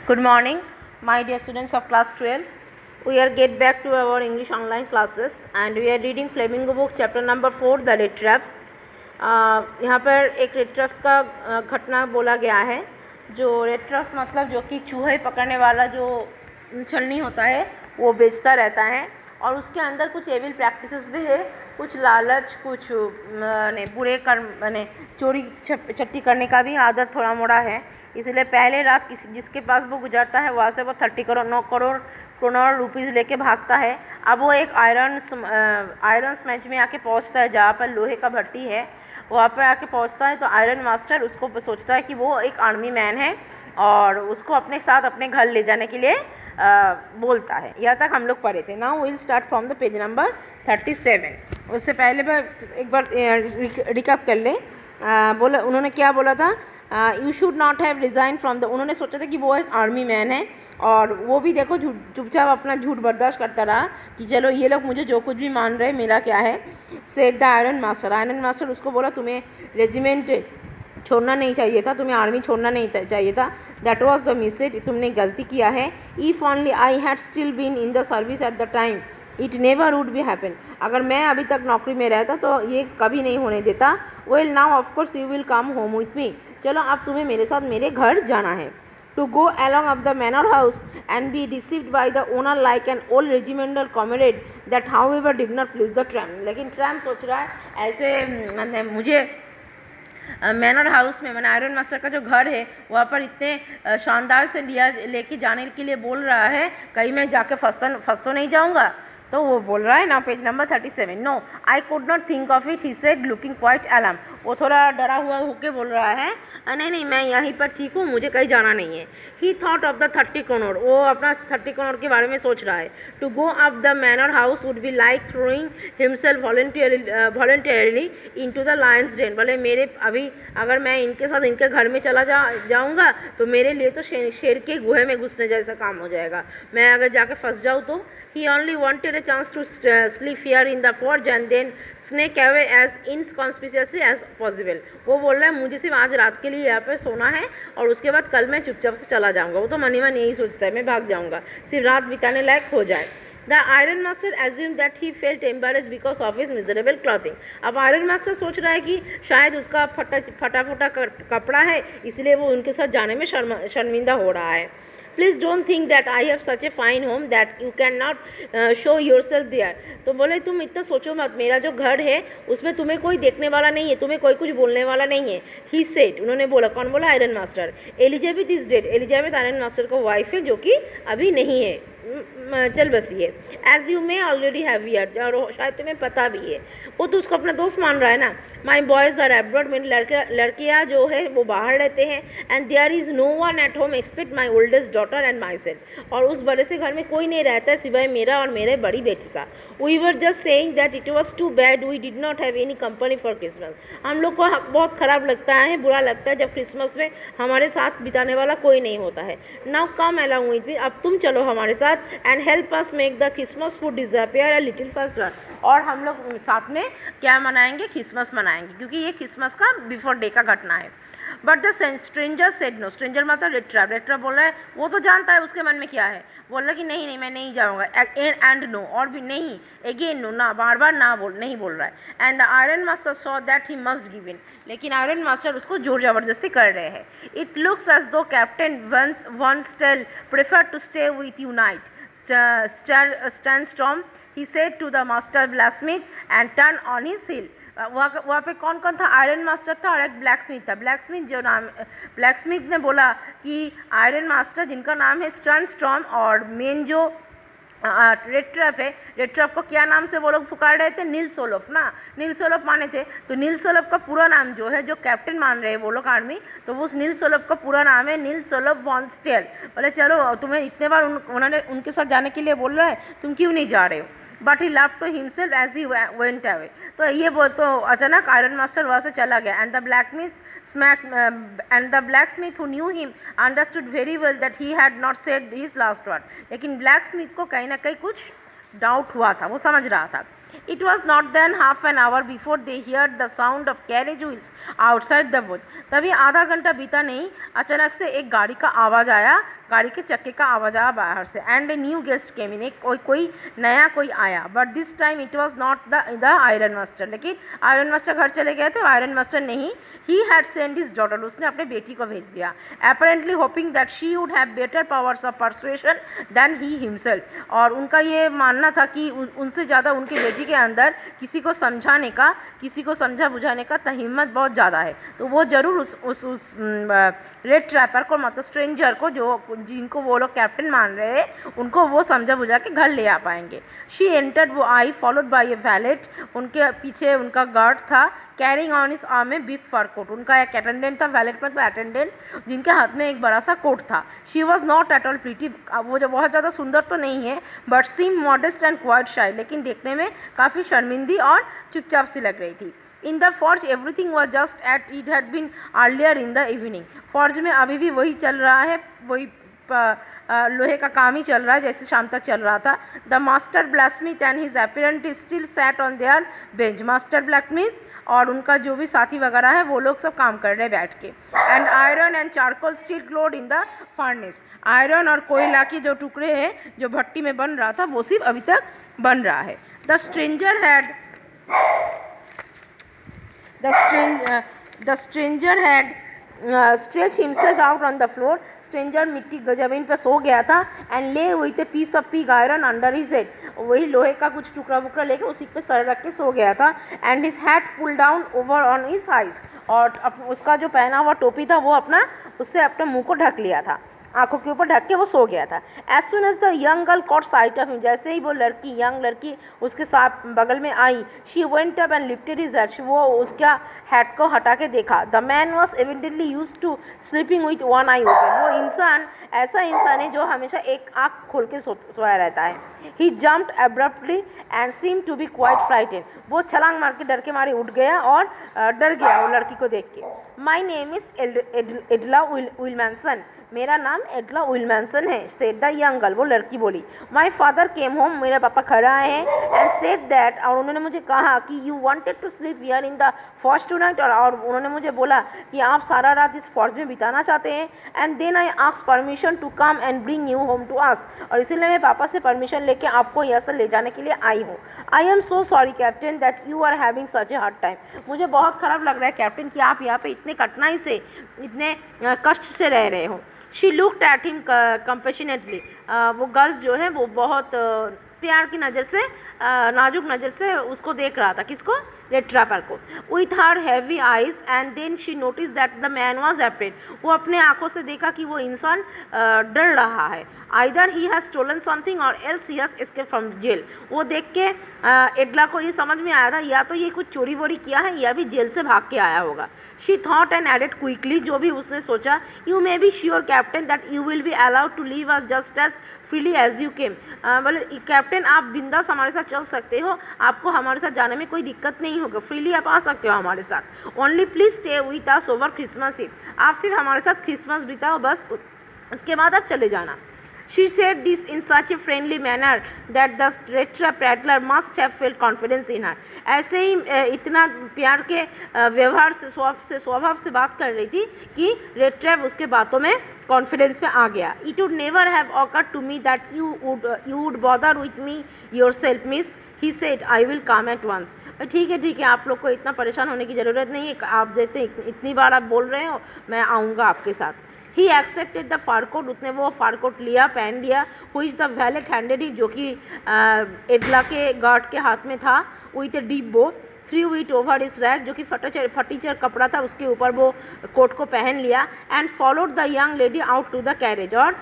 Good morning, my dear students of class 12. We are get back to our English online classes and we are reading Flamingo book chapter number 4 the red traps. यहाँ पर एक red traps का घटना बोला गया है। जो red traps मतलब जो कि चूहे पकड़ने वाला जो छलनी होता है वो बेचता रहता है और उसके अंदर कुछ एविल प्रैक्टिसेस भी है, कुछ लालच, कुछ बुरे कर्म चोरी चट्टी करने का भी आदत थोड़ा मोड़ा है। इसलिए पहले रात किसी जिसके पास वो गुजरता है वहाँ से वो 9 करोड़ रुपीज़ लेके भागता है। अब वो एक आयरन स्मैच में आके पहुँचता है जहाँ पर लोहे का भट्टी है। वहाँ पर आके पहुँचता है तो आयरन मास्टर उसको सोचता है कि वो एक आर्मी मैन है और उसको अपने साथ अपने घर ले जाने के लिए बोलता है। यहाँ तक हम लोग पढ़े थे। Now will start from the page number 37। उससे पहले मैं एक बार रिकैप कर लें। बोला उन्होंने क्या बोला था, you should not have resign from the. उन्होंने सोचा था कि वो एक आर्मी मैन है और वो भी देखो चुपचाप अपना झूठ बर्दाश्त करता रहा कि चलो ये लोग मुझे जो कुछ भी मान रहे हैं मेरा क्या है। सेड द आयरन मास्टर उसको बोला तुम्हें रेजिमेंट छोड़ना नहीं चाहिए था, तुम्हें आर्मी छोड़ना नहीं चाहिए था। दैट वॉज द मिस्टेक, तुमने गलती किया है। If only I had still been in the service at the time it never would be happen. अगर मैं अभी तक नौकरी में रहता तो ये कभी नहीं होने देता। Well now of course you will come home with me. चलो अब तुम्हें मेरे साथ मेरे घर जाना है। To go along of the manor house and be received by the owner like an old regimental comrade that however did not please the tramp. लेकिन ट्रैम्प सोच रहा है ऐसे मुझे मैनर हाउस में आयरन मास्टर का जो घर है वहाँ पर इतने शानदार से लेके जाने के लिए बोल रहा है, कहीं मैं जाके फंस तो नहीं जाऊँगा। तो वो बोल रहा है ना page number 37, no I could not think of it he said looking quite alarm. वो थोड़ा डरा हुआ होके बोल रहा है नहीं मैं यहीं पर ठीक हूँ, मुझे कहीं जाना नहीं है। ही थॉट ऑफ द 30 करोड़, वो अपना 30 करोड़ के बारे में सोच रहा है। To go up the manor house would be like throwing himself voluntarily into the lion's den. बोले मेरे अभी अगर मैं इनके साथ इनके घर में चला जाऊँगा तो मेरे लिए तो शेर के गुहे में घुसने जैसा काम हो जाएगा। मैं अगर जाके फंस जाऊँ तो he only wanted a chance to sleep here in the forge and then sneak away as inconspicuously as possible. वो बोल रहा है मुझे सिर्फ आज रात के लिए यहाँ पर सोना है और उसके बाद कल मैं चुपचाप से चला जाऊँगा। वो तो मनी मन यही सोचता है मैं भाग जाऊँगा, सिर्फ रात बिताने लायक हो जाए। The iron master assume that he felt embarrass because of his miserable clothing. अब आयरन मास्टर सोच रहा है कि शायद उसका फटा कपड़ा है इसलिए वो उनके साथ जाने में शर्मिंदा हो रहा है। Please don't think that I have such a fine home that you can not show yourself there. तो बोले तुम इतना सोचो मत, मेरा जो घर है उसमें तुम्हें कोई देखने वाला नहीं है, तुम्हें कोई कुछ बोलने वाला नहीं है। ही सेड, उन्होंने बोला, कौन बोला? Iron master. Elizabeth is dead, Elizabeth iron master का वाइफ है जो कि अभी नहीं है, चल बसी है। As you may already have heard, और शायद तुम्हें पता भी है। वो तो उसको अपना दोस्त मान रहा है ना। माई बॉयज़ आर एब्रॉड, मेरी लड़कियाँ जो है वो बाहर रहते हैं। And there is no one at home expect my oldest daughter and myself. और उस बड़े से घर में कोई नहीं रहता है सिवाय मेरा और मेरे बड़ी बेटी का। We were just saying that it was too bad we did not have any company for Christmas. हम लोग को बहुत ख़राब लगता है, बुरा लगता है जब क्रिसमस में हमारे साथ बिताने वाला कोई नहीं होता है। Now come along with me, अब तुम चलो हमारे साथ and help us make the Christmas food disappear a little faster. और हम लोग साथ में क्या मनाएंगे? क्रिसमस मनाएंगे, क्योंकि ये क्रिसमस का बिफोर डे का घटना है। But the stranger said no, stranger मतलब रेड ट्रैप बोल रहा है, वो तो जानता है उसके मन में क्या है। बोल रहा है कि नहीं मैं नहीं जाऊँगा। एंड नो, और भी नहीं, अगेन नो, ना बार बार ना नहीं बोल रहा है। And the iron master saw that he must give in, लेकिन आयरन मास्टर उसको जोर जबरदस्ती कर रहे हैं। It looks as though captain one stale prefer to stay with you night Sandstorm, he said to the master blacksmith and turned on his heel. वहाँ पे कौन कौन था? आयरन मास्टर था और एक ब्लैकस्मिथ था। ब्लैकस्मिथ ने बोला कि आयरन मास्टर जिनका नाम है सैंडस्टॉर्म और मेन जो रेड ट्रैप है, रेड ट्रैप को क्या नाम से वो लोग पुकार रहे थे? नील सोलोफ ना, नील सोलोफ माने थे। तो नील सोलोफ का पूरा नाम जो है, जो कैप्टन मान रहे हैं वो लोग आर्मी, तो वो उस नील सोलोफ का पूरा नाम है नील सोलोफ वॉन स्टेल। बोले चलो तुम्हें इतने बार उन्होंने उनके साथ जाने के लिए बोल रहा है, तुम क्यों नहीं जा रहे हो? But he love to himself as he went away. तो ये तो अचानक आयरन मास्टर वहाँ से चला गया। And the blacksmith who knew him understood very well that he had not said his last word. लेकिन ब्लैकस्मिथ को कहीं ना कहीं कुछ डाउट हुआ था, वो समझ रहा था। It was not then half an hour before they heard the sound of carriage wheels outside the boat. तभी आधा घंटा बीता नहीं, अचानक से एक गाड़ी का आवाज़ आया, गाड़ी के चक्के का आवाज़ आया बाहर से. And a new guest came in, एक कोई नया कोई आया. But this time it was not the iron master. लेकिन आयरन मास्टर घर चले गए थे. आयरन मास्टर नहीं, he had send his daughter, उसने अपने बेटी को भेज दिया. Apparently hoping that she would have better powers of persuasion than he himself. और उनका ये मानना था कि उनसे ज़्यादा उनकी बेटी के अंदर किसी को समझाने का, किसी को समझा बुझाने का हिम्मत बहुत ज़्यादा है. तो वो ज़रूर उस रेड ट्रैपर को, मतलब स्ट्रेंजर को, जो जिनको वो लोग कैप्टन मान रहे हैं, उनको वो समझा बुझा के घर ले आ पाएंगे. शी एंटर्ड, वो आई, फॉलोड बाय ए वैलेट, उनके पीछे उनका गार्ड था. कैरिंग ऑन हिज आर्म में बिग फर कोट, उनका एक अटेंडेंट था, वैलेट में तो अटेंडेंट, जिनके हाथ में एक बड़ा सा कोट था. She was not at all pretty, वो जो बहुत ज़्यादा सुंदर तो नहीं है, but seem modest and quite shy, लेकिन देखने में काफ़ी शर्मिंदी और चुपचाप सी लग रही थी. In the forge everything was just at it had been earlier in the evening. Forge में अभी भी वही चल रहा है, वही लोहे का काम ही चल रहा है जैसे शाम तक चल रहा था. The master blacksmith and his apparent still sat on their bench. Master blacksmith और उनका जो भी साथी वगैरह है वो लोग सब काम कर रहे हैं बैठ के. And iron and charcoal still glowed in the furnace. Iron और कोयला के जो टुकड़े हैं जो भट्टी में बन रहा था वो सिर्फ अभी तक बन रहा है. The stranger had stretched himself out on the floor. Stranger मिट्टी ज़मीन पर सो गया था. And lay with a piece of pig iron under his head, वही लोहे का कुछ टुकड़ा वुकड़ा लेके उसी पे सर रख के सो गया था. And his hat pull down over on his eyes, और उसका जो पहना हुआ टोपी था वो उससे अपने मुंह को ढक लिया था, आंखों के ऊपर ढक के वो सो गया था. As soon as the young girl caught sight of him, जैसे ही वो यंग लड़की उसके साथ बगल में आई, she went up and lifted his head, वो उसका हैट को हटा के देखा. The man was evidently used to sleeping with one eye open. वो इंसान ऐसा इंसान है जो हमेशा एक आँख खोल के सोया रहता है. He jumped abruptly and seem to be quite frightened. वो छलांग मार के डर के मारे उठ गया और डर गया वो लड़की को देख के. माई नेम इज एडला विलमैनसन, मेरा नाम एडला विलमैनसन है, सेड द यंग गर्ल, वो लड़की बोली. माई फादर केम होम, मेरे पापा खड़ा है. एंड सेड दैट, और उन्होंने मुझे कहा कि you wanted to sleep here in the forge tonight, और उन्होंने मुझे बोला कि आप सारा रात इस फॉर्ज में बिताना चाहते हैं. And then I asked permission to come and bring you home to us, और इसीलिए मैं पापा से परमिशन लेके आपको यहाँ से ले जाने के लिए आई हूँ. I am so sorry captain that you are having such a hard time. मुझे बहुत ख़राब लग रहा है कैप्टन कि आप यहाँ पे इतने कठिनाई से, इतने कष्ट से रह रहे हो. She looked at him compassionately, वो गर्ल्स जो है वो बहुत प्यार की नज़र से, नाजुक नज़र से उसको देख रहा था. किसको? रेड ट्रैपर को. With her heavy eyes and then she notice that the man was afraid. वो अपने आंखों से देखा कि वो इंसान डर रहा है. Either he has stolen something और else he has escaped from jail. वो देख के एडला को ये समझ में आया था या तो ये कुछ चोरी वोरी किया है या भी जेल से भाग के आया होगा. She thought and added quickly, जो भी उसने सोचा, you may be sure captain that you will be allowed to leave us just as freely as you came. बोले कैप्टन आप बिंदास हमारे साथ चल सकते हो, आपको हमारे साथ जाने में कोई दिक्कत नहीं होगा, फ्रीली आप आ सकते हो हमारे साथ. Only please stay with us over Christmas Eve, आप सिर्फ हमारे साथ क्रिसमस बिताओ बस, उसके बाद आप चले जाना. She said this in such a friendly manner that the red prattler must have felt confidence in her. ऐसे ही इतना प्यार के व्यवहार से, स्वभाव से बात कर रही थी कि रेड ट्रैप उसके बातों में कॉन्फिडेंस में आ गया. It would never have occurred to me that you would bother with me yourself, miss, he said. I will come at once. ठीक है, आप लोग को इतना परेशान होने की ज़रूरत नहीं है, आप जैसे इतनी बार आप बोल रहे हो, मैं आऊँगा आपके साथ. ही एक्सेप्टेड द फारकोट, उसने वो फारकोट लिया, पहन लिया. Which the wallet handed him, जो कि एडला के गार्ड के हाथ में था. विथ ए डीप बो थ्रू इट ओवर इस रैक, जो कि फटीचर कपड़ा था उसके ऊपर वो कोट को पहन लिया. And followed the young lady out to the carriage, और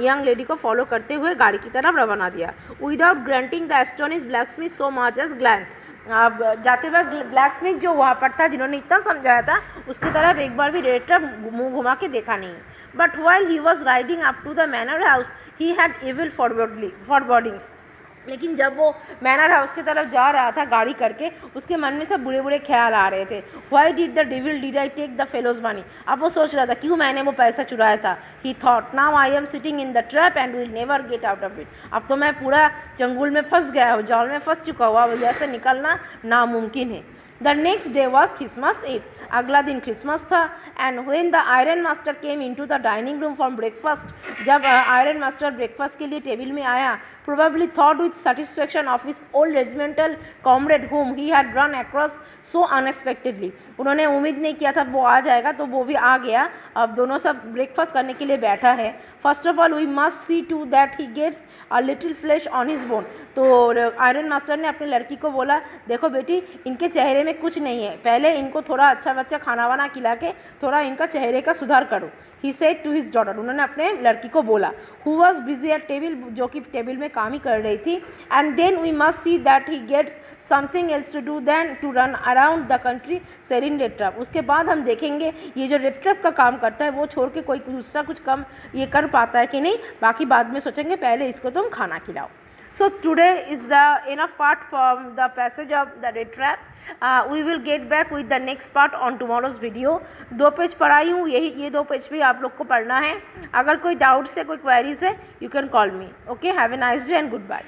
यंग लेडी को फॉलो करते हुए गाड़ी की तरफ रवाना दिया. Without granting the astonish blacksmith so much as glance. अब जाते वक्त ब्लैकस्मिथ जो वहाँ पर था, जिन्होंने इतना समझाया था, उसकी तरफ एक बार भी रेड ट्रैप मुँह घुमा के देखा नहीं. But while he was riding up to the manor house he had evil forebodings. लेकिन जब वो मैनर हाउस की तरफ जा रहा था गाड़ी करके, उसके मन में सब बुरे बुरे ख्याल आ रहे थे। Why did the devil did I take the fellow's money. अब वो सोच रहा था क्यों मैंने वो पैसा चुराया था। ही thought now I am sitting in the trap and will never get out of it. अब तो मैं पूरा चंगुल में फंस गया हूँ, जाल में फंस चुका हुआ, वजह से निकलना नामुमकिन है। The next day was Christmas Eve. अगला दिन क्रिसमस था। And when the iron master came into the dining room for breakfast, जब आयरन मास्टर ब्रेकफास्ट के लिए टेबल में आया, probably thought with satisfaction of his old regimental comrade whom he had run across so unexpectedly। उन्होंने उम्मीद नहीं किया था वो आ जाएगा, तो वो भी आ गया। अब दोनों सब ब्रेकफास्ट करने के लिए बैठा है। First of all we must see to that he gets a little flash on his bone. तो आयरन मास्टर ने अपनी लड़की को बोला, देखो बेटी, इनके चेहरे में कुछ नहीं है, पहले इनको थोड़ा अच्छा खाना वाना खिला के थोड़ा इनका चेहरे का सुधार करो। He said to his daughter, उन्होंने अपने लड़की को बोला, who was busy at table, जो कि टेबल में काम ही कर रही थी। And then we must see that he gets something else to do then to run around the country selling red trap. उसके बाद हम देखेंगे ये जो रेड ट्रैप का काम करता है वो छोड़ के कोई दूसरा कुछ कम ये कर पाता है कि नहीं, बाकी बाद में सोचेंगे, पहले इसको तुम खाना खिलाओ। So today is the enough part from the passage of the red trap. We will get back with the next part on tomorrow's video. 2 page पढ़ाई हूँ, ये 2 पेज भी आप लोग को पढ़ना है। अगर कोई डाउट्स है, कोई क्वेरीज है, you can call me. Okay, have a nice day and goodbye.